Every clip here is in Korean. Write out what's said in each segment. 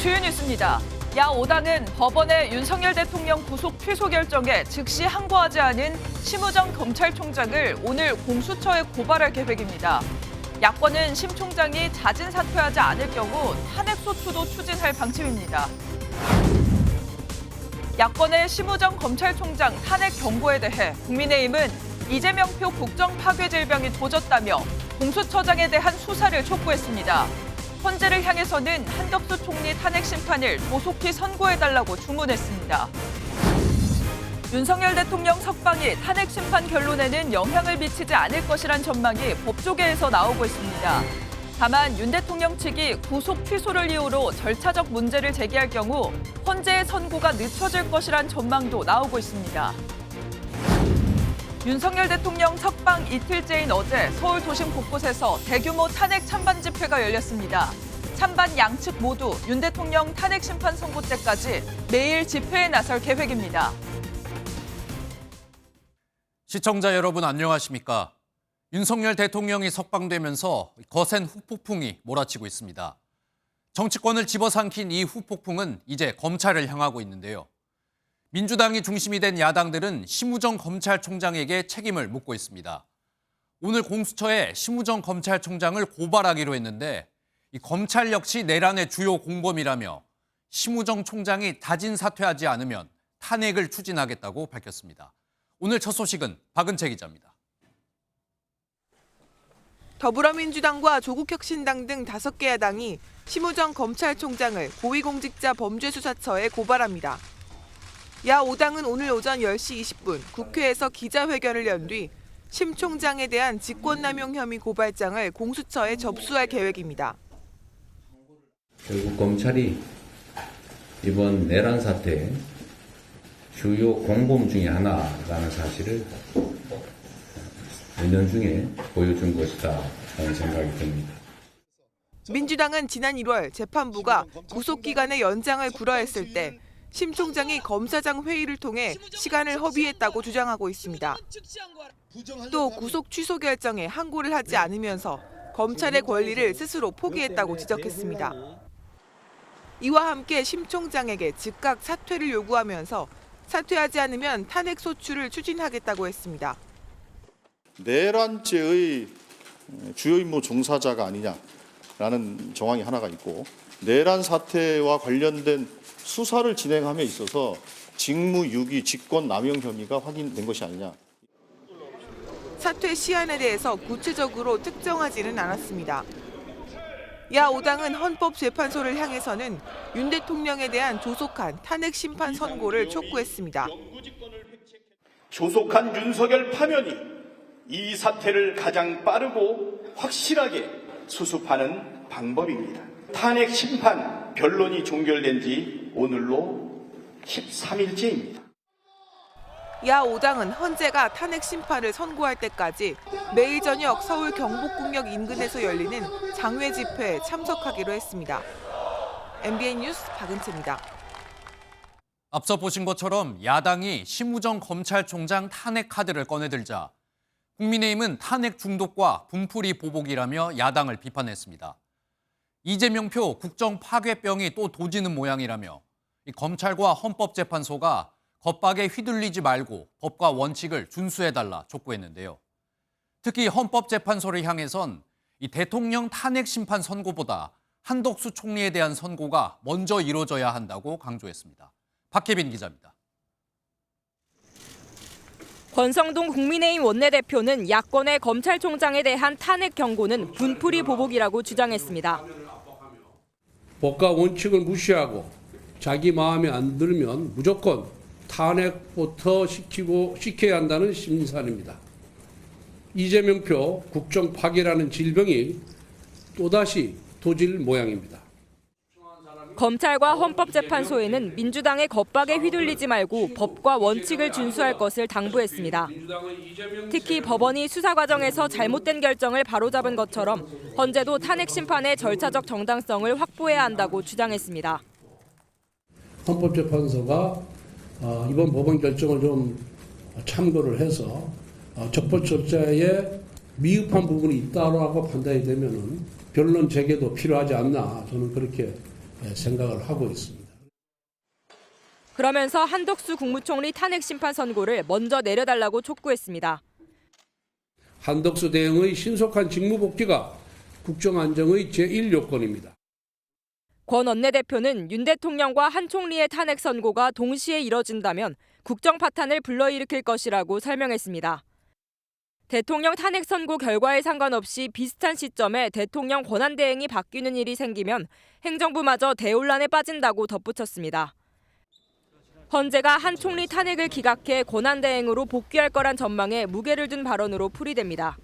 주요 뉴스입니다. 야5당은 법원의 윤석열 대통령 구속 취소 결정에 즉시 항고하지 않은 심우정 검찰총장을 오늘 공수처에 고발할 계획입니다. 야권은 심 총장이 자진 사퇴하지 않을 경우 탄핵소추도 추진할 방침입니다. 야권의 심우정 검찰총장 탄핵 경고에 대해 국민의힘은 이재명표 국정 파괴 질병이 도졌다며 공수처장에 대한 수사를 촉구했습니다. 헌재를 향해서는 한덕수 총리 탄핵 심판을 조속히 선고해달라고 주문했습니다. 윤석열 대통령 석방이 탄핵 심판 결론에는 영향을 미치지 않을 것이란 전망이 법조계에서 나오고 있습니다. 다만 윤 대통령 측이 구속 취소를 이유로 절차적 문제를 제기할 경우 헌재의 선고가 늦춰질 것이란 전망도 나오고 있습니다. 윤석열 대통령 석방 이틀째인 어제 서울 도심 곳곳에서 대규모 탄핵 찬반 집회가 열렸습니다. 찬반 양측 모두 윤 대통령 탄핵 심판 선고 때까지 매일 집회에 나설 계획입니다. 시청자 여러분 안녕하십니까? 윤석열 대통령이 석방되면서 거센 후폭풍이 몰아치고 있습니다. 정치권을 집어삼킨 이 후폭풍은 이제 검찰을 향하고 있는데요. 민주당이 중심이 된 야당들은 심우정 검찰총장에게 책임을 묻고 있습니다. 오늘 공수처에 심우정 검찰총장을 고발하기로 했는데 이 검찰 역시 내란의 주요 공범이라며 심우정 총장이 자진 사퇴하지 않으면 탄핵을 추진하겠다고 밝혔습니다. 오늘 첫 소식은 박은채 기자입니다. 더불어민주당과 조국혁신당 등 5개 야당이 심우정 검찰총장을 고위공직자 범죄수사처에 고발합니다. 야5당은 오늘 오전 10시 20분 국회에서 기자회견을 연 뒤 심 총장에 대한 직권남용 혐의 고발장을 공수처에 접수할 계획입니다. 결국 검찰이 이번 내란 사태의 주요 공범 중에 하나라는 사실을 은연중에 보여준 것이다 하는 생각이 듭니다. 민주당은 지난 1월 재판부가 구속기간의 연장을 불허했을 때 심 총장이 검사장 회의를 통해 시간을 허비했다고 주장하고 있습니다. 또 구속 취소 결정에 항고를 하지 않으면서 검찰의 권리를 스스로 포기했다고 지적했습니다. 이와 함께 심 총장에게 즉각 사퇴를 요구하면서 사퇴하지 않으면 탄핵 소추를 추진하겠다고 했습니다. 내란죄의 주요 임무 종사자가 아니냐라는 정황이 하나가 있고 내란 사태와 관련된 수사를 진행함에 있어서 직무유기, 직권남용 혐의가 확인된 것이 아니냐. 사퇴 시한에 대해서 구체적으로 특정하지는 않았습니다. 야5당은 헌법재판소를 향해서는 윤 대통령에 대한 조속한 탄핵 심판 선고를 촉구했습니다. 조속한 윤석열 파면이 이 사태를 가장 빠르고 확실하게 수습하는 방법입니다. 탄핵 심판 변론이 종결된 지 오늘로 13일째입니다. 야5당은 헌재가 탄핵 심판을 선고할 때까지 매일 저녁 서울 경복궁역 인근에서 열리는 장외 집회에 참석하기로 했습니다. MBN 뉴스 박은채입니다. 앞서 보신 것처럼 야당이 심우정 검찰총장 탄핵 카드를 꺼내들자 국민의힘은 탄핵 중독과 분풀이 보복이라며 야당을 비판했습니다. 이재명표 국정 파괴병이 또 도지는 모양이라며 검찰과 헌법재판소가 겁박에 휘둘리지 말고 법과 원칙을 준수해달라 촉구했는데요. 특히 헌법재판소를 향해선 이 대통령 탄핵 심판 선고보다 한덕수 총리에 대한 선고가 먼저 이루어져야 한다고 강조했습니다. 박혜빈 기자입니다. 권성동 국민의힘 원내대표는 야권의 검찰총장에 대한 탄핵 경고는 분풀이 보복이라고 주장했습니다. 법과 원칙을 무시하고 자기 마음에 안 들면 무조건 탄핵부터 시켜야 한다는 심산입니다. 이재명표 국정 파괴라는 질병이 또다시 도질 모양입니다. 검찰과 헌법재판소에는 민주당의 겁박에 휘둘리지 말고 법과 원칙을 준수할 것을 당부했습니다. 특히 법원이 수사 과정에서 잘못된 결정을 바로잡은 것처럼 헌재도 탄핵 심판의 절차적 정당성을 확보해야 한다고 주장했습니다. 헌법재판소가 이번 법원 결정을 좀 참고를 해서 적법 절차에 미흡한 부분이 있다고 판단이 되면은 변론 재개도 필요하지 않나 저는 그렇게 생각을 하고 있습니다. 그러면서 한덕수 국무총리 탄핵 심판 선고를 먼저 내려달라고 촉구했습니다. 한덕수 대행의 신속한 직무복귀가 국정안정의 제1요건입니다. 권 원내대표는 윤 대통령과 한 총리의 탄핵 선고가 동시에 이뤄진다면 국정 파탄을 불러일으킬 것이라고 설명했습니다. 대통령 탄핵 선고 결과에 상관없이 비슷한 시점에 대통령 권한대행이 바뀌는 일이 생기면 행정부마저 대혼란에 빠진다고 덧붙였습니다. 헌재가 한 총리 탄핵을 기각해 권한대행으로 복귀할 거란 전망에 무게를 둔 발언으로 풀이됩니다.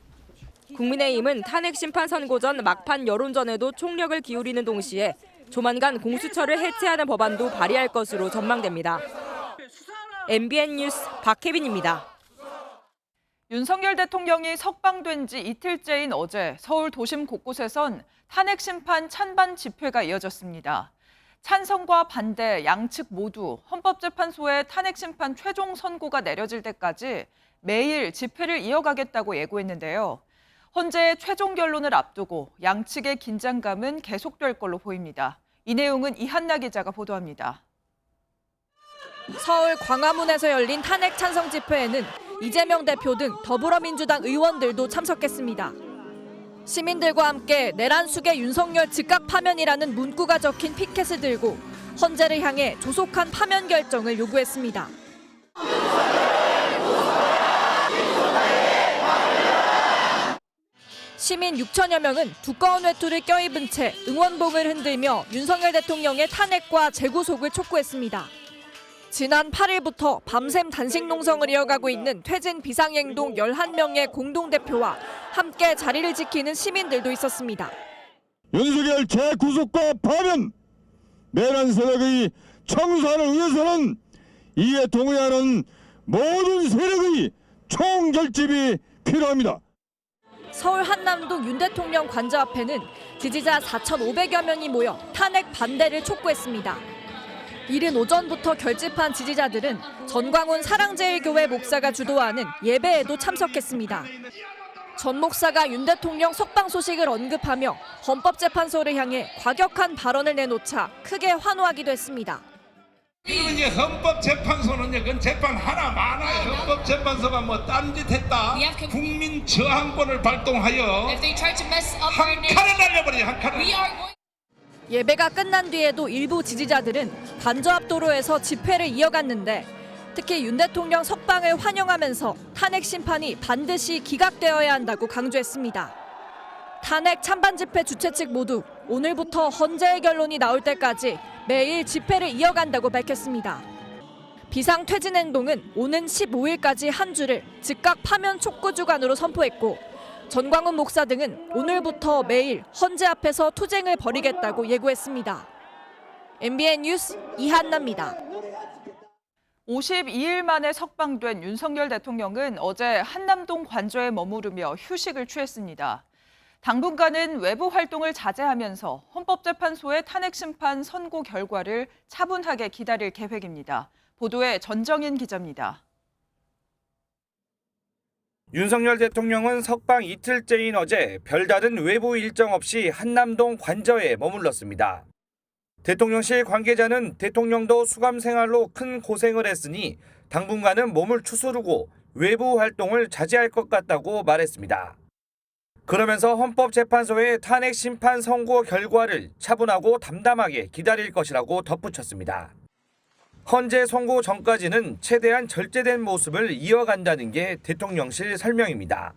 국민의힘은 탄핵 심판 선고 전 막판 여론전에도 총력을 기울이는 동시에 조만간 공수처를 해체하는 법안도 발의할 것으로 전망됩니다. MBN 뉴스 박혜빈입니다. 윤석열 대통령이 석방된 지 이틀째인 어제 서울 도심 곳곳에선 탄핵 심판 찬반 집회가 이어졌습니다. 찬성과 반대 양측 모두 헌법재판소의 탄핵 심판 최종 선고가 내려질 때까지 매일 집회를 이어가겠다고 예고했는데요. 헌재의 최종 결론을 앞두고 양측의 긴장감은 계속될 걸로 보입니다. 이 내용은 이한나 기자가 보도합니다. 서울 광화문에서 열린 탄핵 찬성 집회에는 이재명 대표 등 더불어민주당 의원들도 참석했습니다. 시민들과 함께 내란 숙의 윤석열 즉각 파면이라는 문구가 적힌 피켓을 들고 헌재를 향해 조속한 파면 결정을 요구했습니다. 시민 6천여 명은 두꺼운 외투를 껴입은 채 응원봉을 흔들며 윤석열 대통령의 탄핵과 재구속을 촉구했습니다. 지난 8일부터 밤샘 단식 농성을 이어가고 있는 퇴진 비상행동 11명의 공동대표와 함께 자리를 지키는 시민들도 있었습니다. 윤석열 재구속과 파면, 내란 세력의 청산을 위해서는 이에 동의하는 모든 세력의 총결집이 필요합니다. 서울 한남동 윤 대통령 관저 앞에는 지지자 4,500여 명이 모여 탄핵 반대를 촉구했습니다. 이른 오전부터 결집한 지지자들은 전광훈 사랑제일교회 목사가 주도하는 예배에도 참석했습니다. 전 목사가 윤 대통령 석방 소식을 언급하며 헌법재판소를 향해 과격한 발언을 내놓자 크게 환호하기도 했습니다. 이제 헌법재판소는 그건 재판 하나 많아요. 헌법재판소가 뭐 딴짓했다. 국민 저항권을 발동하여 한 칸을 날려버리지 한 칸을. 예배가 끝난 뒤에도 일부 지지자들은 관저 앞 도로에서 집회를 이어갔는데 특히 윤 대통령 석방을 환영하면서 탄핵 심판이 반드시 기각되어야 한다고 강조했습니다. 탄핵 찬반 집회 주최 측 모두 오늘부터 헌재의 결론이 나올 때까지 매일 집회를 이어간다고 밝혔습니다. 비상퇴진행동은 오는 15일까지 한 주를 즉각 파면 촉구 주간으로 선포했고 전광훈 목사 등은 오늘부터 매일 헌재 앞에서 투쟁을 벌이겠다고 예고했습니다. MBN 뉴스 이한나입니다. 52일 만에 석방된 윤석열 대통령은 어제 한남동 관저에 머무르며 휴식을 취했습니다. 당분간은 외부 활동을 자제하면서 헌법재판소의 탄핵 심판 선고 결과를 차분하게 기다릴 계획입니다. 보도에 전정인 기자입니다. 윤석열 대통령은 석방 이틀째인 어제 별다른 외부 일정 없이 한남동 관저에 머물렀습니다. 대통령실 관계자는 대통령도 수감 생활로 큰 고생을 했으니 당분간은 몸을 추스르고 외부 활동을 자제할 것 같다고 말했습니다. 그러면서 헌법재판소의 탄핵 심판 선고 결과를 차분하고 담담하게 기다릴 것이라고 덧붙였습니다. 헌재 선고 전까지는 최대한 절제된 모습을 이어간다는 게 대통령실 설명입니다.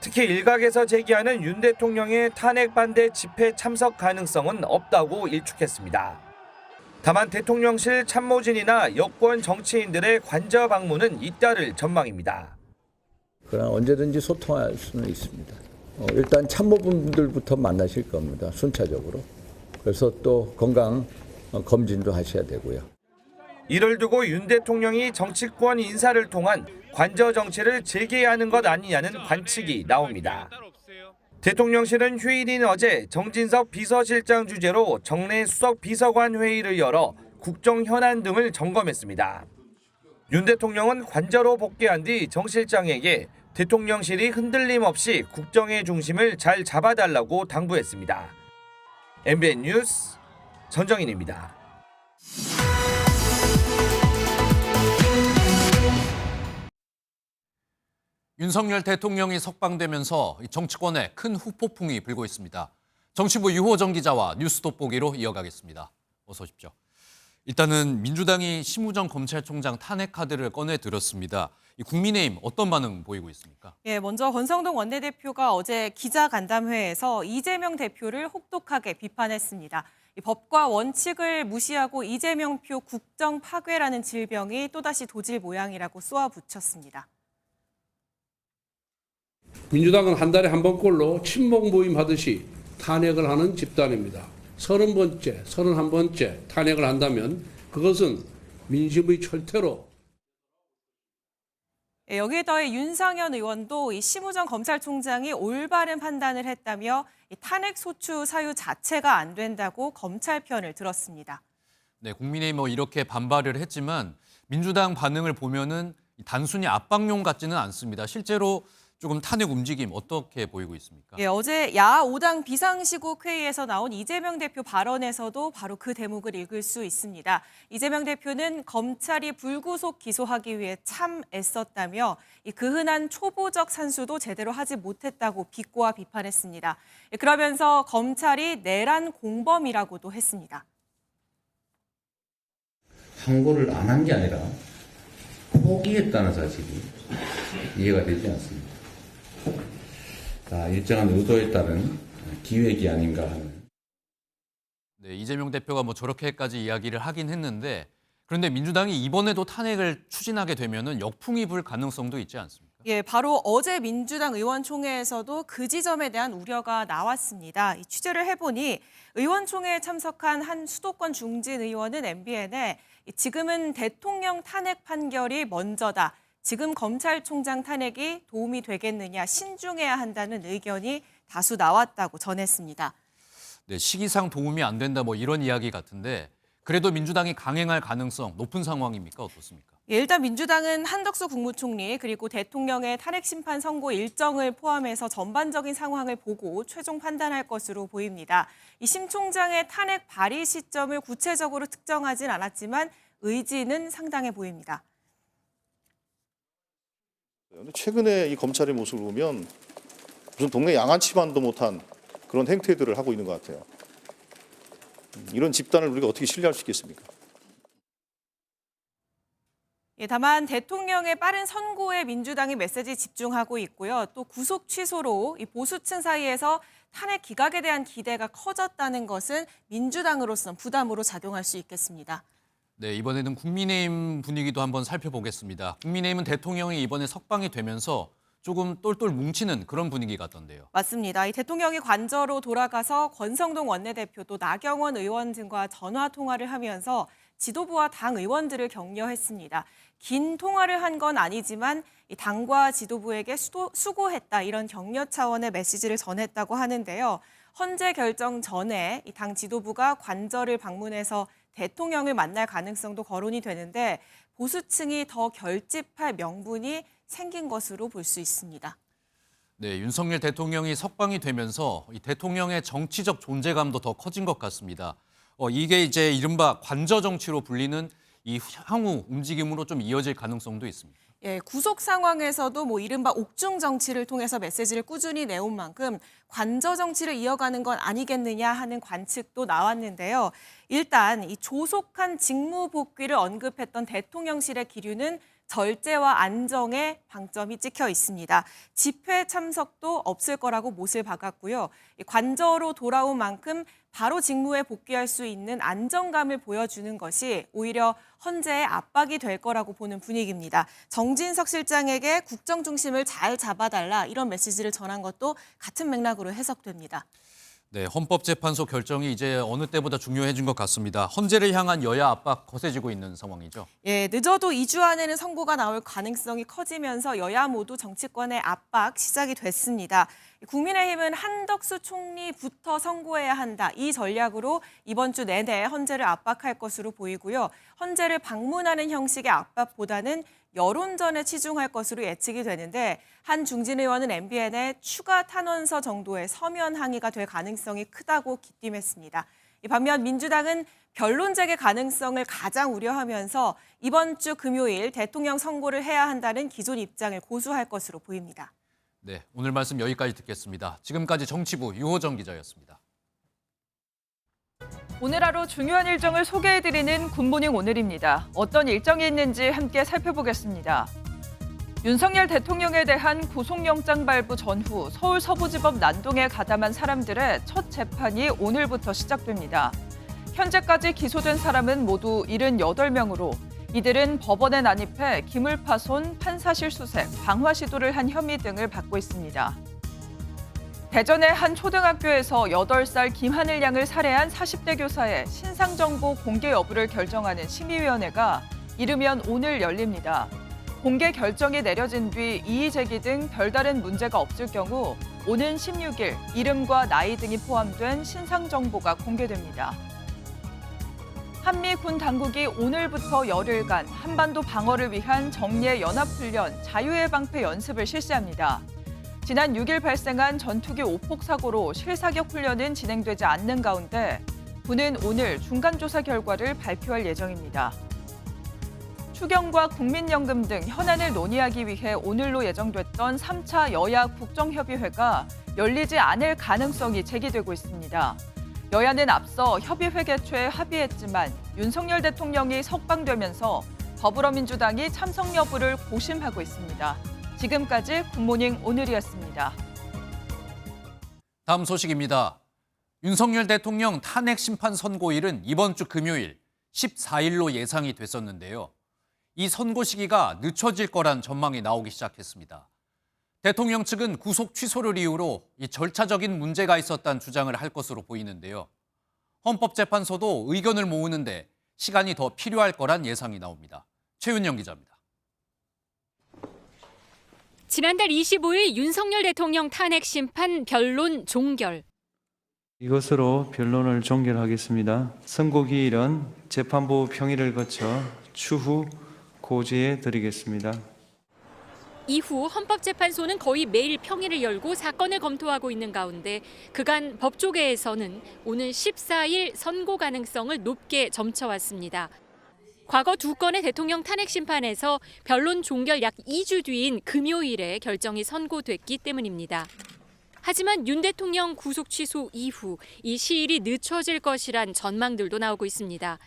특히 일각에서 제기하는 윤 대통령의 탄핵 반대 집회 참석 가능성은 없다고 일축했습니다. 다만 대통령실 참모진이나 여권 정치인들의 관저 방문은 잇따를 전망입니다. 그러나 언제든지 소통할 수는 있습니다. 일단 참모분들부터 만나실 겁니다. 순차적으로. 그래서 또 건강 검진도 하셔야 되고요. 이를 두고 윤 대통령이 정치권 인사를 통한 관저 정치를 재개하는 것 아니냐는 관측이 나옵니다. 대통령실은 휴일인 어제 정진석 비서실장 주재로 정례 수석 비서관 회의를 열어 국정 현안 등을 점검했습니다. 윤 대통령은 관저로 복귀한 뒤 정 실장에게 대통령실이 흔들림 없이 국정의 중심을 잘 잡아달라고 당부했습니다. MBN 뉴스 전정인입니다. 윤석열 대통령이 석방되면서 정치권에 큰 후폭풍이 불고 있습니다. 정치부 유호정 기자와 뉴스 돋보기로 이어가겠습니다. 어서 오십시오. 일단은 민주당이 심우정 검찰총장 탄핵 카드를 꺼내 들었습니다. 국민의힘 어떤 반응 보이고 있습니까? 먼저 권성동 원내대표가 어제 기자간담회에서 이재명 대표를 혹독하게 비판했습니다. 법과 원칙을 무시하고 이재명표 국정 파괴라는 질병이 또다시 도질 모양이라고 쏘아붙였습니다. 민주당은 한 달에 한 번꼴로 친목 모임 하듯이 탄핵을 하는 집단입니다. 30번째, 31번째 탄핵을 한다면 그것은 민심의 철퇴로. 여기에 더해 윤상현 의원도 이 심우정 검찰총장이 올바른 판단을 했다며 이 탄핵 소추 사유 자체가 안 된다고 검찰 편을 들었습니다. 네, 국민의힘 이렇게 반발을 했지만 민주당 반응을 보면은 단순히 압박용 같지는 않습니다. 실제로 조금 탄핵 움직임 어떻게 보이고 있습니까? 어제 야 5당 비상시국 회의에서 나온 이재명 대표 발언에서도 바로 그 대목을 읽을 수 있습니다. 이재명 대표는 검찰이 불구속 기소하기 위해 참 애썼다며 그 흔한 초보적 산수도 제대로 하지 못했다고 비꼬아 비판했습니다. 그러면서 검찰이 내란 공범이라고도 했습니다. 항고를 안 한 게 아니라 포기했다는 사실이 이해가 되지 않습니다. 일정한 의도에 따른 기획이 아닌가 하는. 네, 이재명 대표가 저렇게까지 이야기를 하긴 했는데 그런데 민주당이 이번에도 탄핵을 추진하게 되면은 역풍이 불 가능성도 있지 않습니까? 바로 어제 민주당 의원총회에서도 그 지점에 대한 우려가 나왔습니다. 이 취재를 해보니 의원총회에 참석한 한 수도권 중진 의원은 MBN에 지금은 대통령 탄핵 판결이 먼저다. 지금 검찰총장 탄핵이 도움이 되겠느냐 신중해야 한다는 의견이 다수 나왔다고 전했습니다. 네, 시기상 도움이 안 된다 이런 이야기 같은데 그래도 민주당이 강행할 가능성 높은 상황입니까? 어떻습니까? 일단 민주당은 한덕수 국무총리 그리고 대통령의 탄핵 심판 선고 일정을 포함해서 전반적인 상황을 보고 최종 판단할 것으로 보입니다. 이 심 총장의 탄핵 발의 시점을 구체적으로 특정하진 않았지만 의지는 상당해 보입니다. 최근에 이 검찰의 모습을 보면 무슨 동네 양아치만도 못한 그런 행태들을 하고 있는 것 같아요. 이런 집단을 우리가 어떻게 신뢰할 수 있겠습니까? 다만 대통령의 빠른 선고에 민주당이 메시지 집중하고 있고요. 또 구속 취소로 이 보수층 사이에서 탄핵 기각에 대한 기대가 커졌다는 것은 민주당으로서는 부담으로 작용할 수 있겠습니다. 네, 이번에는 국민의힘 분위기도 한번 살펴보겠습니다. 국민의힘은 대통령이 이번에 석방이 되면서 조금 똘똘 뭉치는 그런 분위기 같던데요. 맞습니다. 이 대통령이 관저로 돌아가서 권성동 원내대표 또 나경원 의원 등과 전화 통화를 하면서 지도부와 당 의원들을 격려했습니다. 긴 통화를 한 건 아니지만 이 당과 지도부에게 수고했다 이런 격려 차원의 메시지를 전했다고 하는데요. 헌재 결정 전에 이 당 지도부가 관저를 방문해서 대통령을 만날 가능성도 거론이 되는데 보수층이 더 결집할 명분이 생긴 것으로 볼 수 있습니다. 네, 윤석열 대통령이 석방이 되면서 이 대통령의 정치적 존재감도 더 커진 것 같습니다. 이게 이제 이른바 관저 정치로 불리는 이 향후 움직임으로 좀 이어질 가능성도 있습니다. 구속 상황에서도 이른바 옥중 정치를 통해서 메시지를 꾸준히 내온 만큼 관저 정치를 이어가는 건 아니겠느냐 하는 관측도 나왔는데요. 일단 이 조속한 직무 복귀를 언급했던 대통령실의 기류는 절제와 안정에 방점이 찍혀 있습니다. 집회 참석도 없을 거라고 못을 박았고요. 관저로 돌아온 만큼 바로 직무에 복귀할 수 있는 안정감을 보여주는 것이 오히려 헌재의 압박이 될 거라고 보는 분위기입니다. 정진석 실장에게 국정 중심을 잘 잡아달라 이런 메시지를 전한 것도 같은 맥락으로 해석됩니다. 네, 헌법재판소 결정이 이제 어느 때보다 중요해진 것 같습니다. 헌재를 향한 여야 압박 거세지고 있는 상황이죠. 늦어도 2주 안에는 선고가 나올 가능성이 커지면서 여야 모두 정치권의 압박 시작이 됐습니다. 국민의힘은 한덕수 총리부터 선고해야 한다. 이 전략으로 이번 주 내내 헌재를 압박할 것으로 보이고요. 헌재를 방문하는 형식의 압박보다는 여론전에 치중할 것으로 예측이 되는데 한 중진 의원은 MBN에 추가 탄원서 정도의 서면 항의가 될 가능성이 크다고 기띔했습니다. 반면 민주당은 변론작의 가능성을 가장 우려하면서 이번 주 금요일 대통령 선고를 해야 한다는 기존 입장을 고수할 것으로 보입니다. 네, 오늘 말씀 여기까지 듣겠습니다. 지금까지 정치부 유호정 기자였습니다. 오늘 하루 중요한 일정을 소개해드리는 굿모닝 오늘입니다. 어떤 일정이 있는지 함께 살펴보겠습니다. 윤석열 대통령에 대한 구속영장 발부 전후 서울 서부지법 난동에 가담한 사람들의 첫 재판이 오늘부터 시작됩니다. 현재까지 기소된 사람은 모두 78명으로 이들은 법원에 난입해 기물파손, 판사실수색, 방화 시도를 한 혐의 등을 받고 있습니다. 대전의 한 초등학교에서 8살 김하늘 양을 살해한 40대 교사의 신상정보 공개 여부를 결정하는 심의위원회가 이르면 오늘 열립니다. 공개 결정이 내려진 뒤 이의 제기 등 별다른 문제가 없을 경우 오는 16일 이름과 나이 등이 포함된 신상정보가 공개됩니다. 한미 군 당국이 오늘부터 열흘간 한반도 방어를 위한 정례 연합훈련 자유의 방패 연습을 실시합니다. 지난 6일 발생한 전투기 오폭 사고로 실사격 훈련은 진행되지 않는 가운데 군은 오늘 중간조사 결과를 발표할 예정입니다. 추경과 국민연금 등 현안을 논의하기 위해 오늘로 예정됐던 3차 여야 국정협의회가 열리지 않을 가능성이 제기되고 있습니다. 여야는 앞서 협의회 개최에 합의했지만 윤석열 대통령이 석방되면서 더불어민주당이 참석 여부를 고심하고 있습니다. 지금까지 굿모닝 오늘이었습니다. 다음 소식입니다. 윤석열 대통령 탄핵 심판 선고일은 이번 주 금요일 14일로 예상이 됐었는데요. 이 선고 시기가 늦춰질 거란 전망이 나오기 시작했습니다. 대통령 측은 구속 취소를 이유로 이 절차적인 문제가 있었다는 주장을 할 것으로 보이는데요. 헌법재판소도 의견을 모으는데 시간이 더 필요할 거란 예상이 나옵니다. 최윤영 기자입니다. 지난달 25일 윤석열 대통령 탄핵 심판 변론 종결. 이것으로 변론을 종결하겠습니다. 선고 기일은 재판부 평의를 거쳐 추후 고지해 드리겠습니다. 이후 헌법재판소는 거의 매일 평의를 열고 사건을 검토하고 있는 가운데 그간 법조계에서는 오는 14일 선고 가능성을 높게 점쳐왔습니다. 과거 2건의 대통령 탄핵 심판에서 변론 종결 약 2주 뒤인 금요일에 결정이 선고됐기 때문입니다. 하지만 윤 대통령 구속 취소 이후 이 시일이 늦춰질 것이란 전망들도 나오고 있습니다.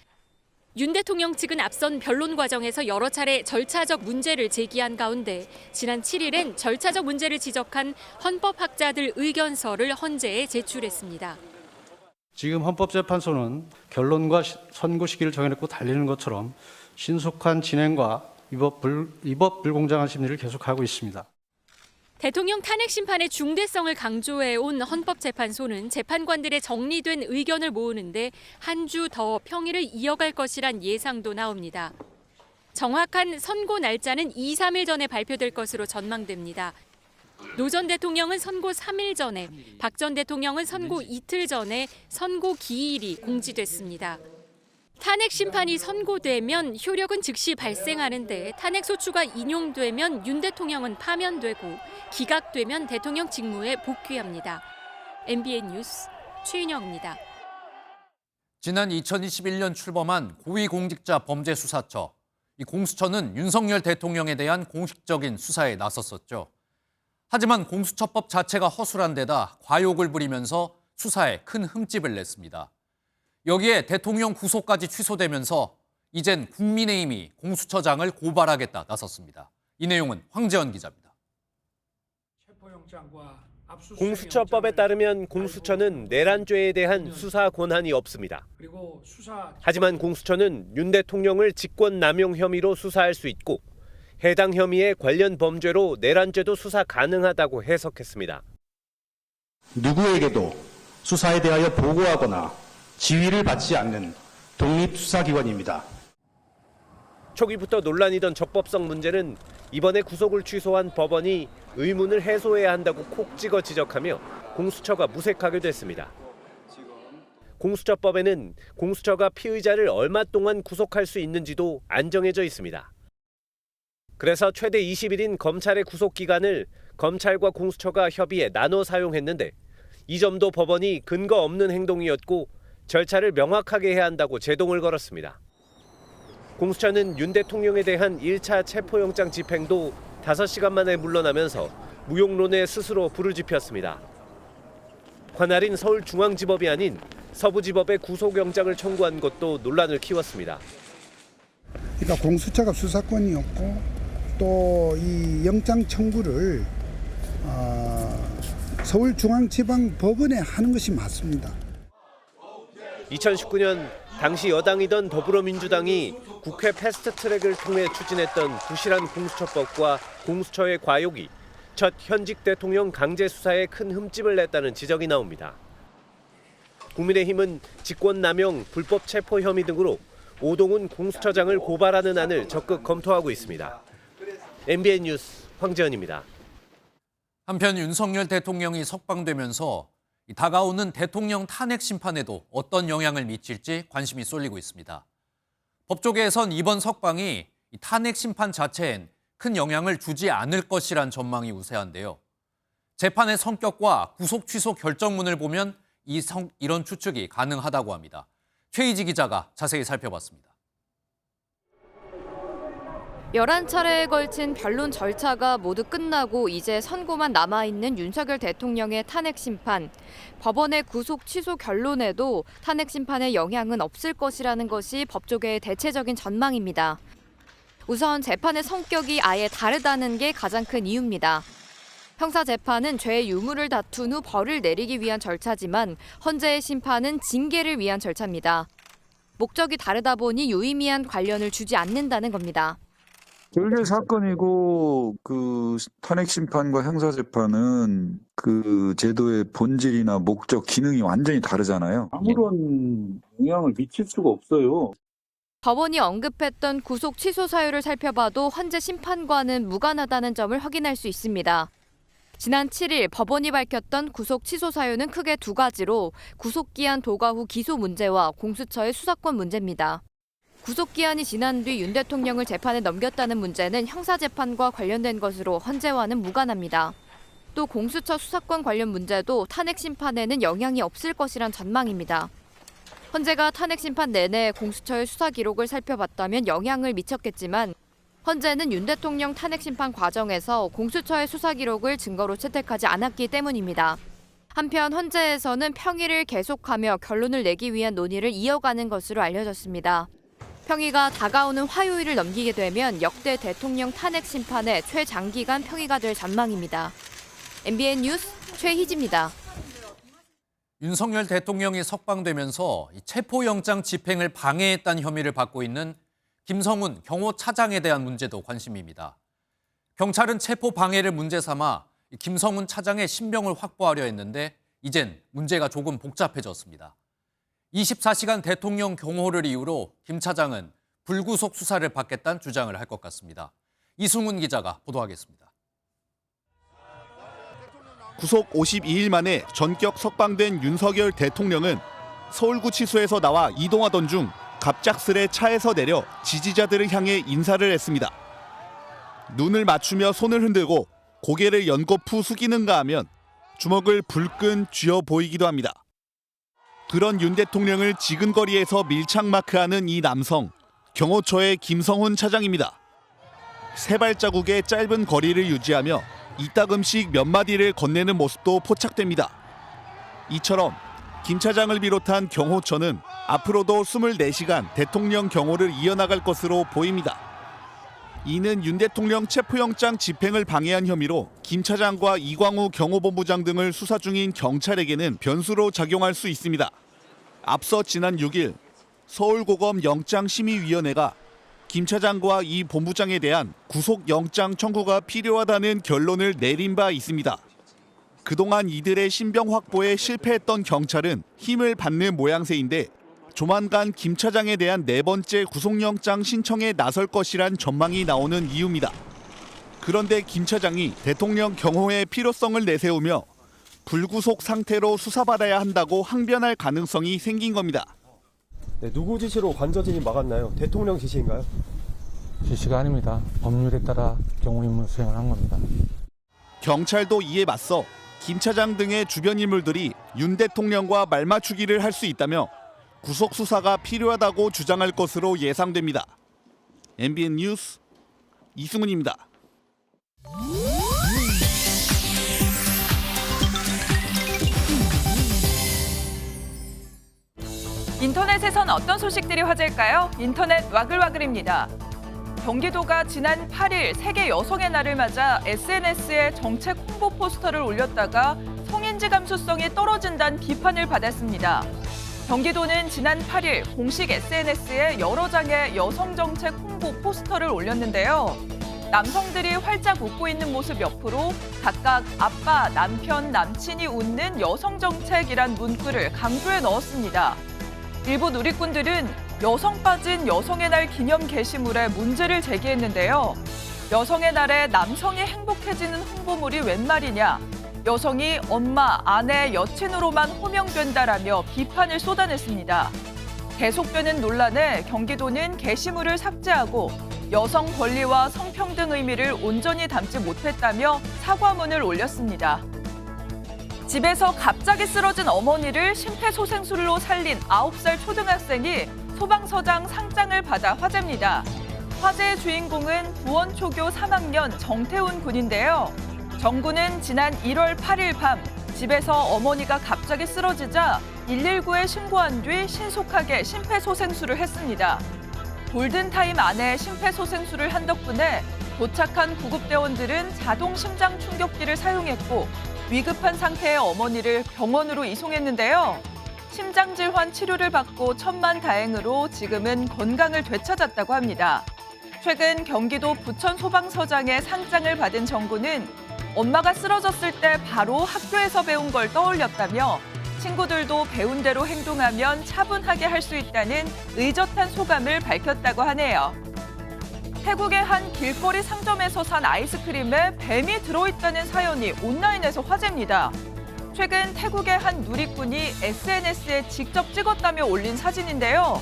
윤 대통령 측은 앞선 변론 과정에서 여러 차례 절차적 문제를 제기한 가운데 지난 7일엔 절차적 문제를 지적한 헌법학자들 의견서를 헌재에 제출했습니다. 지금 헌법재판소는 결론과 선고 시기를 정해놓고 달리는 것처럼 신속한 진행과 위법 불공정한 심리를 계속하고 있습니다. 대통령 탄핵 심판의 중대성을 강조해온 헌법재판소는 재판관들의 정리된 의견을 모으는데 한 주 더 평의를 이어갈 것이란 예상도 나옵니다. 정확한 선고 날짜는 2, 3일 전에 발표될 것으로 전망됩니다. 노 전 대통령은 선고 3일 전에, 박 전 대통령은 선고 이틀 전에 선고 기일이 공지됐습니다. 탄핵 심판이 선고되면 효력은 즉시 발생하는데 탄핵 소추가 인용되면 윤 대통령은 파면되고 기각되면 대통령 직무에 복귀합니다. MBN 뉴스 최윤영입니다. 지난 2021년 출범한 고위공직자범죄수사처. 이 공수처는 윤석열 대통령에 대한 공식적인 수사에 나섰었죠. 하지만 공수처법 자체가 허술한 데다 과욕을 부리면서 수사에 큰 흠집을 냈습니다. 여기에 대통령 구속까지 취소되면서 이젠 국민의힘이 공수처장을 고발하겠다 나섰습니다. 이 내용은 황재원 기자입니다. 공수처법에 따르면 공수처는 내란죄에 대한 수사 권한이 없습니다. 하지만 공수처는 윤 대통령을 직권남용 혐의로 수사할 수 있고 해당 혐의에 관련 범죄로 내란죄도 수사 가능하다고 해석했습니다. 누구에게도 수사에 대하여 보고하거나 지휘를 받지 않는 독립수사기관입니다. 초기부터 논란이던 적법성 문제는 이번에 구속을 취소한 법원이 의문을 해소해야 한다고 콕 찍어 지적하며 공수처가 무색하게 됐습니다. 공수처법에는 공수처가 피의자를 얼마 동안 구속할 수 있는지도 안 정해져 있습니다. 그래서 최대 20일인 검찰의 구속 기간을 검찰과 공수처가 협의해 나눠 사용했는데 이 점도 법원이 근거 없는 행동이었고 절차를 명확하게 해야 한다고 제동을 걸었습니다. 공수처는 윤 대통령에 대한 1차 체포영장 집행도 5시간 만에 물러나면서 무용론에 스스로 불을 지폈습니다. 관할인 서울중앙지법이 아닌 서부지법에 구속영장을 청구한 것도 논란을 키웠습니다. 그러니까 공수처가 수사권이었고 또 이 영장 청구를 서울중앙지방법원에 하는 것이 맞습니다. 2019년 당시 여당이던 더불어민주당이 국회 패스트트랙을 통해 추진했던 부실한 공수처법과 공수처의 과욕이 첫 현직 대통령 강제 수사에 큰 흠집을 냈다는 지적이 나옵니다. 국민의힘은 직권남용, 불법 체포 혐의 등으로 오동훈 공수처장을 고발하는 안을 적극 검토하고 있습니다. MBN 뉴스 황재현입니다. 한편 윤석열 대통령이 석방되면서 다가오는 대통령 탄핵 심판에도 어떤 영향을 미칠지 관심이 쏠리고 있습니다. 법조계에선 이번 석방이 탄핵 심판 자체엔 큰 영향을 주지 않을 것이란 전망이 우세한데요. 재판의 성격과 구속 취소 결정문을 보면 이런 추측이 가능하다고 합니다. 최희지 기자가 자세히 살펴봤습니다. 11차례에 걸친 변론 절차가 모두 끝나고 이제 선고만 남아있는 윤석열 대통령의 탄핵 심판. 법원의 구속 취소 결론에도 탄핵 심판에 영향은 없을 것이라는 것이 법조계의 대체적인 전망입니다. 우선 재판의 성격이 아예 다르다는 게 가장 큰 이유입니다. 형사재판은 죄의 유무를 다툰 후 벌을 내리기 위한 절차지만 헌재의 심판은 징계를 위한 절차입니다. 목적이 다르다 보니 유의미한 관련을 주지 않는다는 겁니다. 별개 사건이고 그 탄핵 심판과 형사 재판은 그 제도의 본질이나 목적, 기능이 완전히 다르잖아요. 아무런 영향을 미칠 수가 없어요. 법원이 언급했던 구속 취소 사유를 살펴봐도 헌재 심판과는 무관하다는 점을 확인할 수 있습니다. 지난 7일 법원이 밝혔던 구속 취소 사유는 크게 두 가지로 구속기한 도과 후 기소 문제와 공수처의 수사권 문제입니다. 구속기한이 지난 뒤 윤 대통령을 재판에 넘겼다는 문제는 형사재판과 관련된 것으로 헌재와는 무관합니다. 또 공수처 수사권 관련 문제도 탄핵 심판에는 영향이 없을 것이란 전망입니다. 헌재가 탄핵 심판 내내 공수처의 수사 기록을 살펴봤다면 영향을 미쳤겠지만 헌재는 윤 대통령 탄핵 심판 과정에서 공수처의 수사 기록을 증거로 채택하지 않았기 때문입니다. 한편 헌재에서는 평의를 계속하며 결론을 내기 위한 논의를 이어가는 것으로 알려졌습니다. 평의가 다가오는 화요일을 넘기게 되면 역대 대통령 탄핵 심판의 최장기간 평의가 될 전망입니다. MBN 뉴스 최희지입니다. 윤석열 대통령이 석방되면서 체포영장 집행을 방해했다는 혐의를 받고 있는 김성훈 경호차장에 대한 문제도 관심입니다. 경찰은 체포 방해를 문제 삼아 김성훈 차장의 신병을 확보하려 했는데 이젠 문제가 조금 복잡해졌습니다. 24시간 대통령 경호를 이유로 김 차장은 불구속 수사를 받겠다는 주장을 할 것 같습니다. 이승훈 기자가 보도하겠습니다. 구속 52일 만에 전격 석방된 윤석열 대통령은 서울구치소에서 나와 이동하던 중 갑작스레 차에서 내려 지지자들을 향해 인사를 했습니다. 눈을 맞추며 손을 흔들고 고개를 연거푸 숙이는가 하면 주먹을 불끈 쥐어 보이기도 합니다. 그런 윤 대통령을 지근거리에서 밀착마크하는 이 남성, 경호처의 김성훈 차장입니다. 세 발자국의 짧은 거리를 유지하며 이따금씩 몇 마디를 건네는 모습도 포착됩니다. 이처럼 김 차장을 비롯한 경호처는 앞으로도 24시간 대통령 경호를 이어나갈 것으로 보입니다. 이는 윤 대통령 체포영장 집행을 방해한 혐의로 김 차장과 이광우 경호본부장 등을 수사 중인 경찰에게는 변수로 작용할 수 있습니다. 앞서 지난 6일 서울고검 영장심의위원회가 김 차장과 이 본부장에 대한 구속영장 청구가 필요하다는 결론을 내린 바 있습니다. 그동안 이들의 신병 확보에 실패했던 경찰은 힘을 받는 모양새인데 조만간 김 차장에 대한 4번째 구속영장 신청에 나설 것이란 전망이 나오는 이유입니다. 그런데 김 차장이 대통령 경호의 필요성을 내세우며 불구속 상태로 수사받아야 한다고 항변할 가능성이 생긴 겁니다. 네, 누구 지시로 관저진이 막았나요? 대통령 지시인가요? 지시가 아닙니다. 법률에 따라 경호 임무 수행을 한 겁니다. 경찰도 이에 맞서 김 차장 등의 주변 인물들이 윤 대통령과 말맞추기를 할 수 있다며 구속 수사가 필요하다고 주장할 것으로 예상됩니다. MBN 뉴스 이승훈입니다. 인터넷에선 어떤 소식들이 화제일까요? 인터넷 와글와글입니다. 경기도가 지난 8일 세계 여성의 날을 맞아 SNS에 정책 홍보 포스터를 올렸다가 성인지 감수성이 떨어진다는 비판을 받았습니다. 경기도는 지난 8일 공식 SNS에 여러 장의 여성 정책 홍보 포스터를 올렸는데요. 남성들이 활짝 웃고 있는 모습 옆으로 각각 아빠, 남편, 남친이 웃는 여성 정책이란 문구를 강조해 넣었습니다. 일부 누리꾼들은 여성 빠진 여성의 날 기념 게시물에 문제를 제기했는데요. 여성의 날에 남성이 행복해지는 홍보물이 웬 말이냐. 여성이 엄마, 아내, 여친으로만 호명된다라며 비판을 쏟아냈습니다. 계속되는 논란에 경기도는 게시물을 삭제하고 여성 권리와 성평등 의미를 온전히 담지 못했다며 사과문을 올렸습니다. 집에서 갑자기 쓰러진 어머니를 심폐소생술로 살린 9살 초등학생이 소방서장 상장을 받아 화제입니다. 화제의 주인공은 부원초교 3학년 정태훈 군인데요. 정 군은 지난 1월 8일 밤 집에서 어머니가 갑자기 쓰러지자 119에 신고한 뒤 신속하게 심폐소생술을 했습니다. 골든타임 안에 심폐소생술을 한 덕분에 도착한 구급대원들은 자동 심장 충격기를 사용했고 위급한 상태의 어머니를 병원으로 이송했는데요. 심장질환 치료를 받고 천만다행으로 지금은 건강을 되찾았다고 합니다. 최근 경기도 부천 소방서장의 상장을 받은 정 군은 엄마가 쓰러졌을 때 바로 학교에서 배운 걸 떠올렸다며 친구들도 배운 대로 행동하면 차분하게 할 수 있다는 의젓한 소감을 밝혔다고 하네요. 태국의 한 길거리 상점에서 산 아이스크림에 뱀이 들어있다는 사연이 온라인에서 화제입니다. 최근 태국의 한 누리꾼이 SNS에 직접 찍었다며 올린 사진인데요.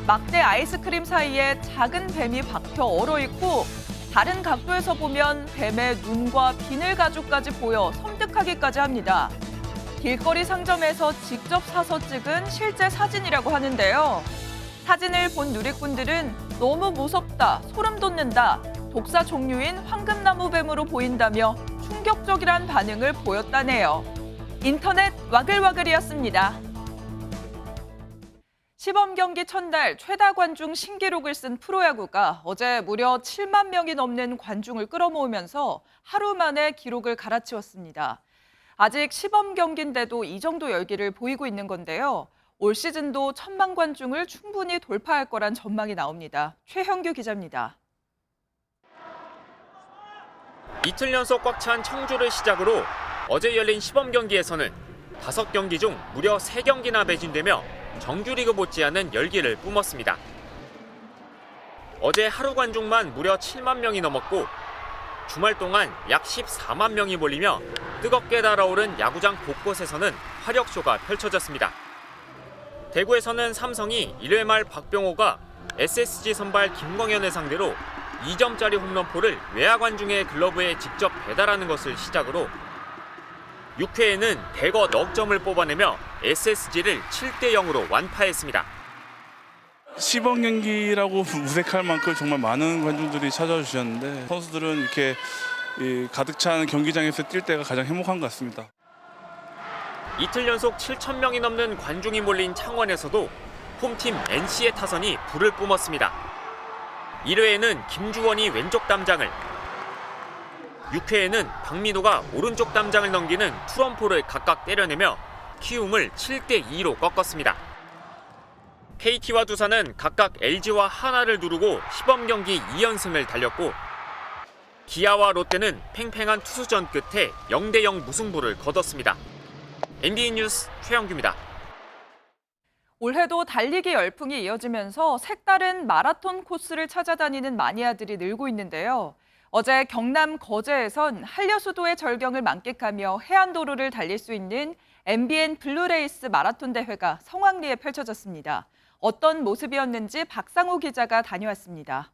막대 아이스크림 사이에 작은 뱀이 박혀 얼어있고 다른 각도에서 보면 뱀의 눈과 비늘 가죽까지 보여 섬뜩하기까지 합니다. 길거리 상점에서 직접 사서 찍은 실제 사진이라고 하는데요. 사진을 본 누리꾼들은 너무 무섭다, 소름 돋는다, 독사 종류인 황금나무뱀으로 보인다며 충격적이란 반응을 보였다네요. 인터넷 와글와글이었습니다. 시범 경기 첫날 최다 관중 신기록을 쓴 프로야구가 어제 무려 7만 명이 넘는 관중을 끌어모으면서 하루 만에 기록을 갈아치웠습니다. 아직 시범 경기인데도 이 정도 열기를 보이고 있는 건데요. 올 시즌도 1,000만 관중을 충분히 돌파할 거란 전망이 나옵니다. 최형규 기자입니다. 이틀 연속 꽉 찬 청주를 시작으로 어제 열린 시범 경기에서는 5경기 중 무려 3경기나 매진되며 정규리그 못지않은 열기를 뿜었습니다. 어제 하루 관중만 무려 7만 명이 넘었고 주말 동안 약 14만 명이 몰리며 뜨겁게 달아오른 야구장 곳곳에서는 화력쇼가 펼쳐졌습니다. 대구에서는 삼성이 1회 말 박병호가 SSG 선발 김광현을 상대로 2점짜리 홈런포를 외야 관중의 글러브에 직접 배달하는 것을 시작으로 6회에는 대거 넉 점을 뽑아내며 SSG를 7대0으로 완파했습니다. 시범 경기라고 무색할 만큼 정말 많은 관중들이 찾아주셨는데 선수들은 이렇게 가득 찬 경기장에서 뛸 때가 가장 행복한 것 같습니다. 이틀 연속 7천 명이 넘는 관중이 몰린 창원에서도 홈팀 NC의 타선이 불을 뿜었습니다. 1회에는 김주원이 왼쪽 담장을, 6회에는 박민호가 오른쪽 담장을 넘기는 투런포를 각각 때려내며 키움을 7대2로 꺾었습니다. KT와 두산은 각각 LG와 하나를 누르고 시범 경기 2연승을 달렸고 기아와 롯데는 팽팽한 투수전 끝에 0대0 무승부를 거뒀습니다. MBN 뉴스 최영규입니다. 올해도 달리기 열풍이 이어지면서 색다른 마라톤 코스를 찾아다니는 마니아들이 늘고 있는데요. 어제 경남 거제에선 한려수도의 절경을 만끽하며 해안도로를 달릴 수 있는 MBN 블루레이스 마라톤 대회가 성황리에 펼쳐졌습니다. 어떤 모습이었는지 박상호 기자가 다녀왔습니다.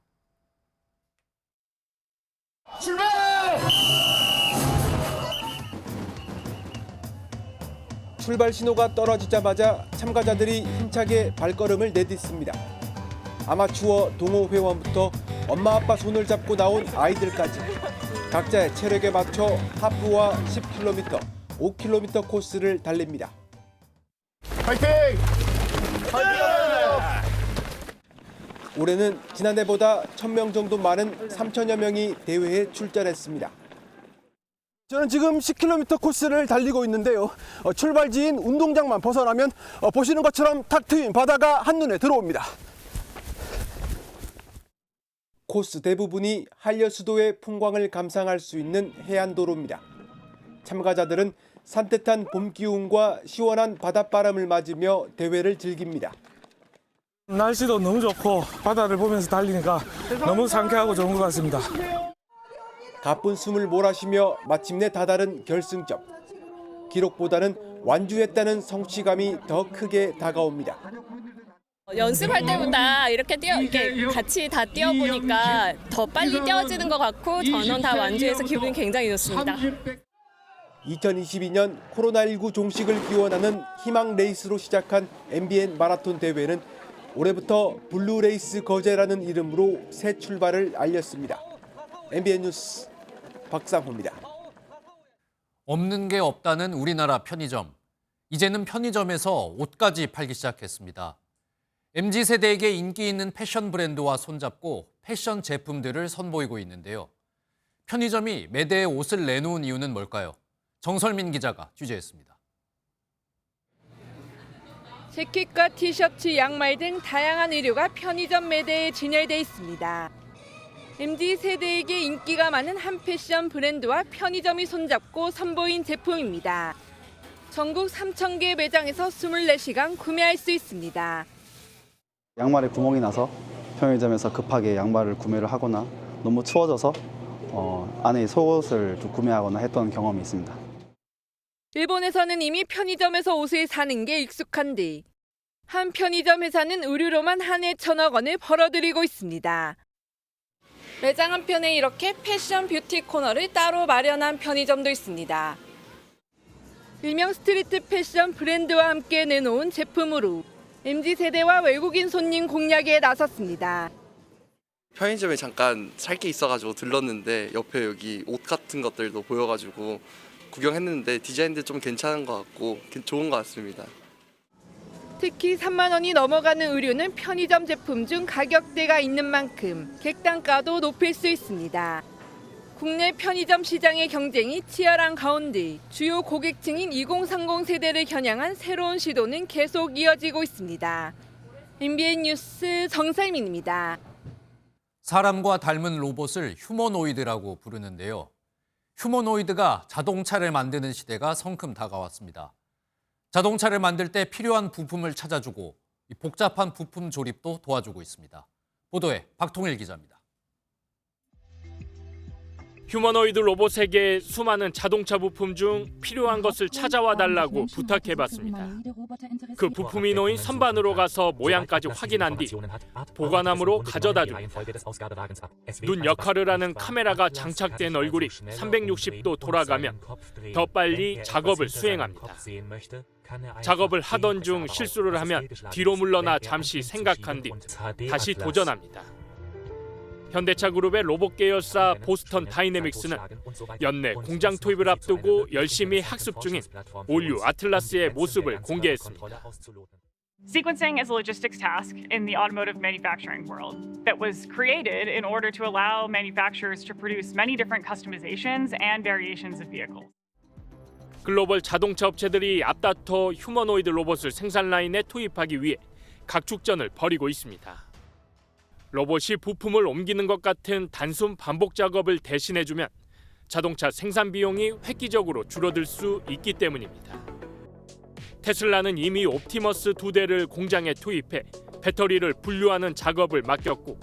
출발 신호가 떨어지자마자 참가자들이 힘차게 발걸음을 내딛습니다. 아마추어 동호 회원부터 엄마 아빠 손을 잡고 나온 아이들까지 각자의 체력에 맞춰 하프와 10km, 5km 코스를 달립니다. 파이팅! 올해는 지난해보다 1,000명 정도 많은 3,000여 명이 대회에 출전했습니다. 저는 지금 10km 코스를 달리고 있는데요. 출발지인 운동장만 벗어나면 보시는 것처럼 탁 트인 바다가 한눈에 들어옵니다. 코스 대부분이 한려수도의 풍광을 감상할 수 있는 해안도로입니다. 참가자들은 산뜻한 봄 기운과 시원한 바닷바람을 맞으며 대회를 즐깁니다. 날씨도 너무 좋고 바다를 보면서 달리니까 너무 상쾌하고 좋은 것 같습니다. 가쁜 숨을 몰아쉬며 마침내 다다른 결승점. 기록보다는 완주했다는 성취감이 더 크게 다가옵니다. 연습할 때보다 이렇게 같이 다 뛰어보니까 더 빨리 뛰어지는 것 같고 저는 다 완주해서 기분이 굉장히 좋습니다. 2022년 코로나19 종식을 기원하는 희망 레이스로 시작한 MBN 마라톤 대회는 올해부터 블루레이스 거제라는 이름으로 새 출발을 알렸습니다. MBN 뉴스 박상호입니다. 없는 게 없다는 우리나라 편의점. 이제는 편의점에서 옷까지 팔기 시작했습니다. MZ세대에게 인기 있는 패션 브랜드와 손잡고 패션 제품들을 선보이고 있는데요. 편의점이 매대에 옷을 내놓은 이유는 뭘까요? 정설민 기자가 취재했습니다. 재킷과 티셔츠, 양말 등 다양한 의류가 편의점 매대에 진열돼 있습니다. MZ세대에게 인기가 많은 한 패션 브랜드와 편의점이 손잡고 선보인 제품입니다. 전국 3,000개 매장에서 24시간 구매할 수 있습니다. 양말에 구멍이 나서 편의점에서 급하게 양말을 구매를 하거나 너무 추워져서 안에 속옷을 좀 구매하거나 했던 경험이 있습니다. 일본에서는 이미 편의점에서 옷을 사는 게 익숙한 뒤 한 편의점 회사는 의류로만 한 해 1,000억 원을 벌어들이고 있습니다. 매장 한편에 이렇게 패션 뷰티 코너를 따로 마련한 편의점도 있습니다. 일명 스트리트 패션 브랜드와 함께 내놓은 제품으로 MZ세대와 외국인 손님 공략에 나섰습니다. 편의점에 잠깐 살 게 있어가지고 들렀는데 옆에 여기 옷 같은 것들도 보여가지고 구경했는데 디자인도 좀 괜찮은 것 같고 좋은 것 같습니다. 특히 3만 원이 넘어가는 의류는 편의점 제품 중 가격대가 있는 만큼 객단가도 높일 수 있습니다. 국내 편의점 시장의 경쟁이 치열한 가운데 주요 고객층인 2030 세대를 겨냥한 새로운 시도는 계속 이어지고 있습니다. MBN 뉴스 정설민입니다. 사람과 닮은 로봇을 휴머노이드라고 부르는데요. 휴머노이드가 자동차를 만드는 시대가 성큼 다가왔습니다. 자동차를 만들 때 필요한 부품을 찾아주고 복잡한 부품 조립도 도와주고 있습니다. 보도에 박통일 기자입니다. 휴머노이드 로봇에게 수많은 자동차 부품 중 필요한 것을 찾아와 달라고 부탁해봤습니다. 그 부품이 놓인 선반으로 가서 모양까지 확인한 뒤 보관함으로 가져다 줍니다. 눈 역할을 하는 카메라가 장착된 얼굴이 360도 돌아가면 더 빨리 작업을 수행합니다. 작업을 하던 중 실수를 하면 뒤로 물러나 잠시 생각한 뒤 다시 도전합니다. 현대차 그룹의 로봇 계열사 보스턴 다이내믹스는 연내 공장 투입을 앞두고 열심히 학습 중인 올류 아틀라스의 모습을 공개했습니다. Sequencing is a logistics task in the automotive manufacturing world that was created in order to allow manufacturers to produce many different customizations and variations of vehicles. 글로벌 자동차 업체들이 앞다퉈 휴머노이드 로봇을 생산 라인에 투입하기 위해 각축전을 벌이고 있습니다. 로봇이 부품을 옮기는 것 같은 단순 반복 작업을 대신해주면 자동차 생산 비용이 획기적으로 줄어들 수 있기 때문입니다. 테슬라는 이미 옵티머스 2대를 공장에 투입해 배터리를 분류하는 작업을 맡겼고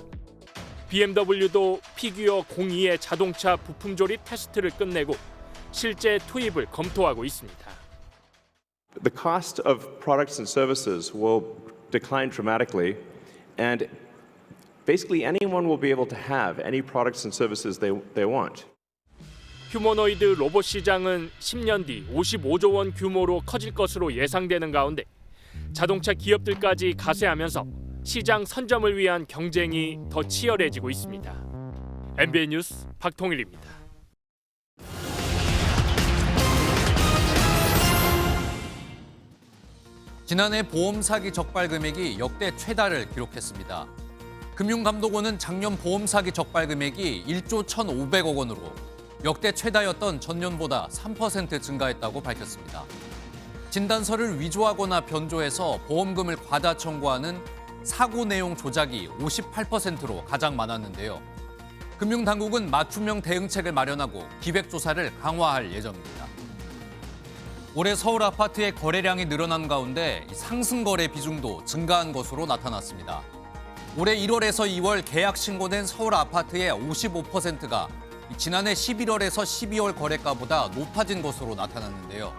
BMW도 피규어 02의 자동차 부품 조립 테스트를 끝내고 실제 투입을 검토하고 있습니다. The cost of products and services will decline dramatically, and basically anyone will be able to have any products and services they want. 휴머노이드 로봇 시장은 10년 뒤 55조 원 규모로 커질 것으로 예상되는 가운데 자동차 기업들까지 가세하면서 시장 선점을 위한 경쟁이 더 치열해지고 있습니다. MBN 뉴스 박통일입니다. 지난해 보험 사기 적발 금액이 역대 최다를 기록했습니다. 금융감독원은 작년 보험 사기 적발 금액이 1조 1,500억 원으로 역대 최다였던 전년보다 3% 증가했다고 밝혔습니다. 진단서를 위조하거나 변조해서 보험금을 과다 청구하는 사고 내용 조작이 58%로 가장 많았는데요. 금융당국은 맞춤형 대응책을 마련하고 기획조사를 강화할 예정입니다. 올해 서울 아파트의 거래량이 늘어난 가운데 상승 거래 비중도 증가한 것으로 나타났습니다. 올해 1월에서 2월 계약 신고된 서울 아파트의 55%가 지난해 11월에서 12월 거래가보다 높아진 것으로 나타났는데요.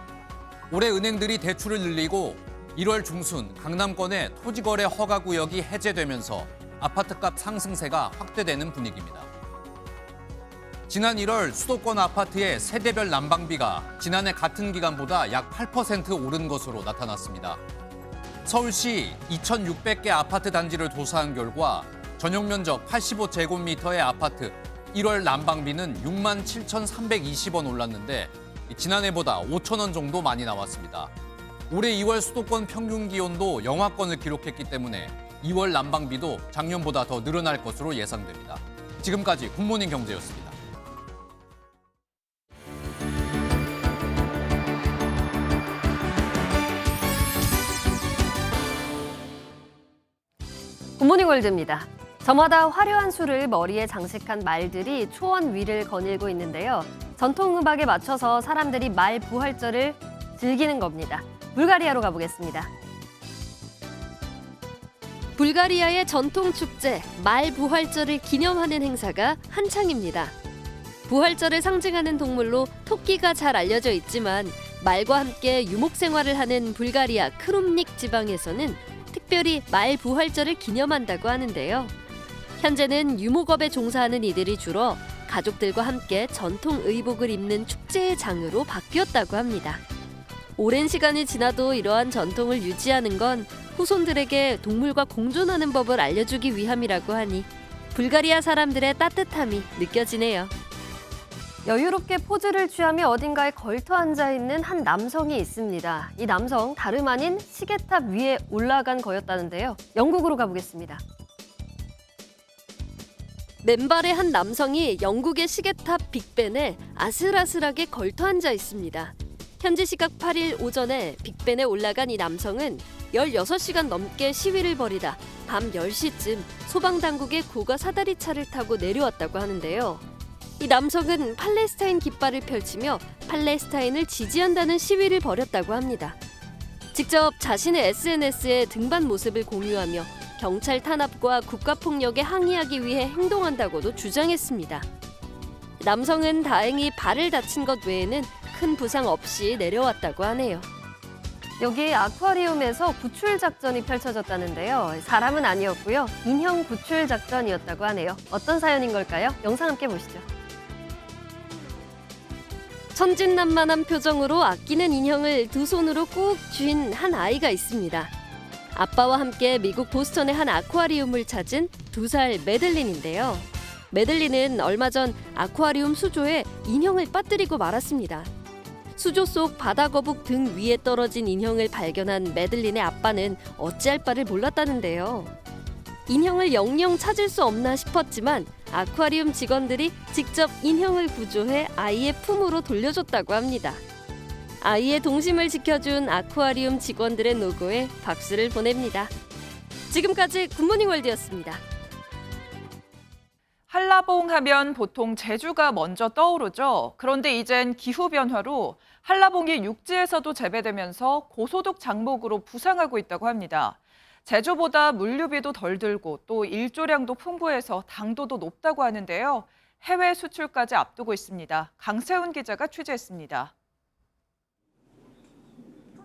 올해 은행들이 대출을 늘리고 1월 중순 강남권의 토지거래 허가구역이 해제되면서 아파트값 상승세가 확대되는 분위기입니다. 지난 1월 수도권 아파트의 세대별 난방비가 지난해 같은 기간보다 약 8% 오른 것으로 나타났습니다. 서울시 2,600개 아파트 단지를 조사한 결과 전용 면적 85제곱미터의 아파트 1월 난방비는 67,320원 올랐는데 지난해보다 5,000원 정도 많이 나왔습니다. 올해 2월 수도권 평균 기온도 영하권을 기록했기 때문에 2월 난방비도 작년보다 더 늘어날 것으로 예상됩니다. 지금까지 굿모닝 경제였습니다. 굿모닝 월드입니다. 저마다 화려한 술을 머리에 장식한 말들이 초원 위를 거닐고 있는데요. 전통 음악에 맞춰서 사람들이 말 부활절을 즐기는 겁니다. 불가리아로 가보겠습니다. 불가리아의 전통 축제 말 부활절을 기념하는 행사가 한창입니다. 부활절을 상징하는 동물로 토끼가 잘 알려져 있지만 말과 함께 유목 생활을 하는 불가리아 크룸닉 지방에서는 특별히 말 부활절을 기념한다고 하는데요. 현재는 유목업에 종사하는 이들이 줄어 가족들과 함께 전통 의복을 입는 축제의 장으로 바뀌었다고 합니다. 오랜 시간이 지나도 이러한 전통을 유지하는 건 후손들에게 동물과 공존하는 법을 알려주기 위함이라고 하니 불가리아 사람들의 따뜻함이 느껴지네요. 여유롭게 포즈를 취하며 어딘가에 걸터 앉아있는 한 남성이 있습니다. 이 남성 다름 아닌 시계탑 위에 올라간 거였다는데요. 영국으로 가보겠습니다. 맨발의 한 남성이 영국의 시계탑 빅벤에 아슬아슬하게 걸터 앉아 있습니다. 현지 시각 8일 오전에 빅벤에 올라간 이 남성은 16시간 넘게 시위를 벌이다 밤 10시쯤 소방당국의 고가 사다리차를 타고 내려왔다고 하는데요. 이 남성은 팔레스타인 깃발을 펼치며 팔레스타인을 지지한다는 시위를 벌였다고 합니다. 직접 자신의 SNS에 등반 모습을 공유하며 경찰 탄압과 국가폭력에 항의하기 위해 행동한다고도 주장했습니다. 남성은 다행히 발을 다친 것 외에는 큰 부상 없이 내려왔다고 하네요. 여기 아쿠아리움에서 구출 작전이 펼쳐졌다는데요. 사람은 아니었고요. 인형 구출 작전이었다고 하네요. 어떤 사연인 걸까요? 영상 함께 보시죠. 천진난만한 표정으로 아끼는 인형을 두 손으로 꾹 쥔 한 아이가 있습니다. 아빠와 함께 미국 보스턴의 한 아쿠아리움을 찾은 2살 매들린인데요. 매들린은 얼마 전 아쿠아리움 수조에 인형을 빠뜨리고 말았습니다. 수조 속 바다거북 등 위에 떨어진 인형을 발견한 매들린의 아빠는 어찌할 바를 몰랐다는데요. 인형을 영영 찾을 수 없나 싶었지만 아쿠아리움 직원들이 직접 인형을 구조해 아이의 품으로 돌려줬다고 합니다. 아이의 동심을 지켜준 아쿠아리움 직원들의 노고에 박수를 보냅니다. 지금까지 굿모닝 월드였습니다. 한라봉 하면 보통 제주가 먼저 떠오르죠. 그런데 이젠 기후변화로 한라봉이 육지에서도 재배되면서 고소득 작목으로 부상하고 있다고 합니다. 제주보다 물류비도 덜 들고 또 일조량도 풍부해서 당도도 높다고 하는데요. 해외 수출까지 앞두고 있습니다. 강세훈 기자가 취재했습니다.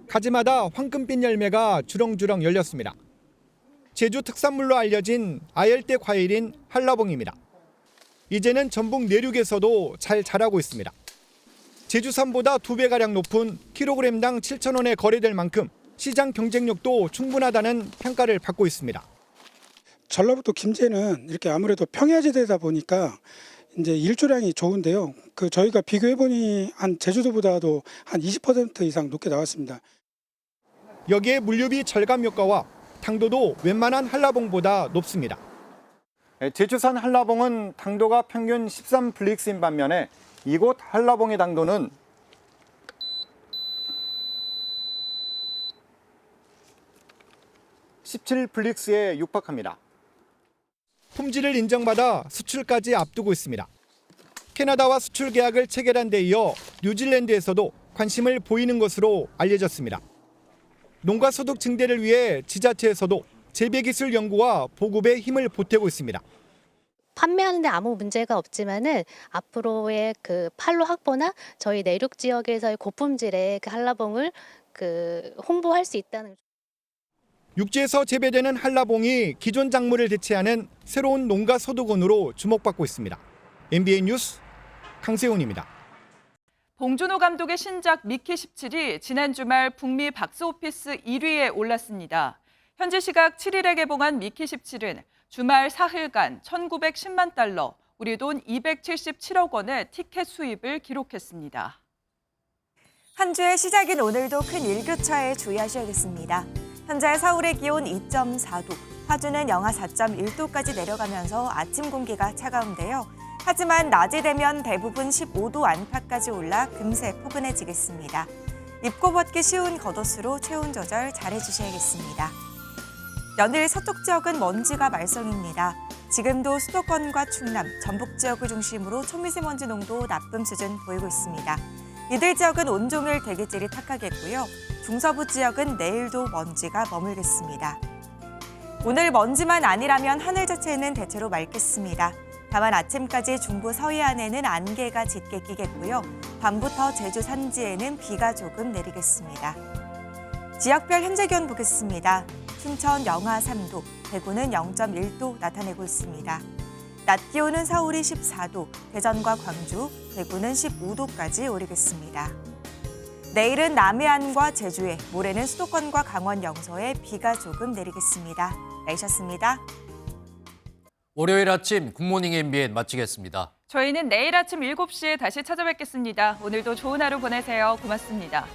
가지마다 황금빛 열매가 주렁주렁 열렸습니다. 제주 특산물로 알려진 아열대 과일인 한라봉입니다. 이제는 전북 내륙에서도 잘 자라고 있습니다. 제주산보다 2배가량 높은 킬로그램당 7,000원에 거래될 만큼 시장 경쟁력도 충분하다는 평가를 받고 있습니다. 전라북도 김제는 이렇게 아무래도 평야지대다 보니까 이제 일조량이 좋은데요. 저희가 비교해 보니 한 제주도보다도 한 20% 이상 높게 나왔습니다. 여기에 물류비 절감 효과와 당도도 웬만한 한라봉보다 높습니다. 제주산 한라봉은 당도가 평균 13플릭스인 반면에 이곳 한라봉의 당도는 17플릭스에 육박합니다. 품질을 인정받아 수출까지 앞두고 있습니다. 캐나다와 수출 계약을 체결한 데 이어 뉴질랜드에서도 관심을 보이는 것으로 알려졌습니다. 농가 소득 증대를 위해 지자체에서도 재배기술 연구와 보급에 힘을 보태고 있습니다. 판매하는데 아무 문제가 없지만은 앞으로의 판로 확보나 저희 내륙 지역에서의 고품질의 한라봉을 홍보할 수 있다는. 육지에서 재배되는 한라봉이 기존 작물을 대체하는 새로운 농가 소득원으로 주목받고 있습니다. MBN 뉴스 강세훈입니다. 봉준호 감독의 신작 미키 17이 지난 주말 북미 박스오피스 1위에 올랐습니다. 현지 시각 7일에 개봉한 미키 17은 주말 사흘간 1,910만 달러, 우리 돈 277억 원의 티켓 수입을 기록했습니다. 한 주의 시작인 오늘도 큰 일교차에 주의하셔야겠습니다. 현재 서울의 기온 2.4도, 파주는 영하 4.1도까지 내려가면서 아침 공기가 차가운데요. 하지만 낮이 되면 대부분 15도 안팎까지 올라 금세 포근해지겠습니다. 입고 벗기 쉬운 겉옷으로 체온 조절 잘해주셔야겠습니다. 연일 서쪽 지역은 먼지가 말썽입니다. 지금도 수도권과 충남, 전북 지역을 중심으로 초미세먼지 농도 나쁨 수준 보이고 있습니다. 이들 지역은 온종일 대기질이 탁하겠고요. 중서부 지역은 내일도 먼지가 머물겠습니다. 오늘 먼지만 아니라면 하늘 자체는 대체로 맑겠습니다. 다만 아침까지 중부 서해안에는 안개가 짙게 끼겠고요. 밤부터 제주 산지에는 비가 조금 내리겠습니다. 지역별 현재 기온 보겠습니다. 춘천 영하 3도, 대구는 0.1도 나타내고 있습니다. 낮 기온은 서울이 14도, 대전과 광주, 대구는 15도까지 오르겠습니다. 내일은 남해안과 제주에, 모레는 수도권과 강원 영서에 비가 조금 내리겠습니다. 날씨였습니다. 월요일 아침 굿모닝 MBN 마치겠습니다. 저희는 내일 아침 7시에 다시 찾아뵙겠습니다. 오늘도 좋은 하루 보내세요. 고맙습니다.